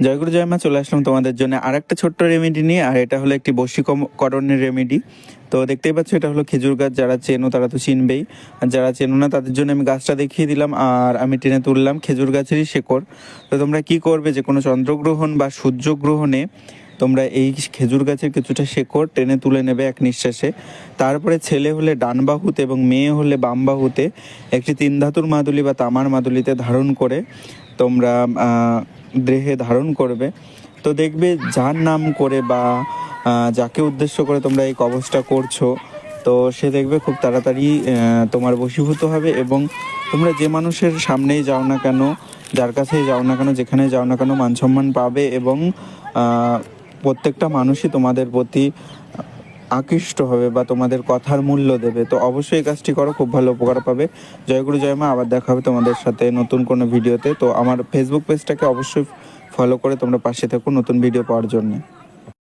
জয়গুরু জয় মা, চলে আসলাম তোমাদের জন্য আর একটা ছোট্ট রেমেডি নিয়ে। আর এটা হলো একটি বশীকরণের রেমেডি। তো দেখতেই পাচ্ছ, এটা হলো খেজুর গাছ। যারা চেনো তারা তো চিনবেই, আর যারা চেনো না তাদের জন্য আমি গাছটা দেখিয়ে দিলাম। আর আমি টেনে তুললাম খেজুর গাছেরই শেকড়। তো তোমরা কি করবে, যে কোনো চন্দ্রগ্রহণ বা সূর্যগ্রহণে তোমরা এই খেজুর গাছের কিছুটা শেকড় টেনে তুলে নেবে এক নিঃশ্বাসে। তারপরে ছেলে হলে ডান বাহুতে এবং মেয়ে হলে বাম বাহুতে একটি 3 ধাতুর মাদুলি বা তামার মাদুলিতে ধারণ করে তোমরা দেহে ধারণ করবে। তো দেখবে যার নাম করে বা যাকে উদ্দেশ্য করে তোমরা এই কবচটা করছো, তো সে দেখবে খুব তাড়াতাড়ি তোমার বশীভূত হবে। এবং তোমরা যে মানুষের সামনেই যাও না কেন, যার কাছেই যাও না কেন, যেখানে যাও না কেন, মান সম্মান পাবে। এবং প্রত্যেকটা মানুষই তোমাদের প্রতি আকৃষ্ট হবে বা তোমাদের কথার মূল্য দেবে। তো অবশ্যই এই কাজটি করো, খুব ভালো উপকার পাবে। জয়গুরু জয় মা, আবার দেখা হবে তোমাদের সাথে নতুন কোনো ভিডিওতে। তো আমার ফেসবুক পেজটাকে অবশ্যই ফলো করে তোমরা পাশে থেকো নতুন ভিডিও পাওয়ার জন্য।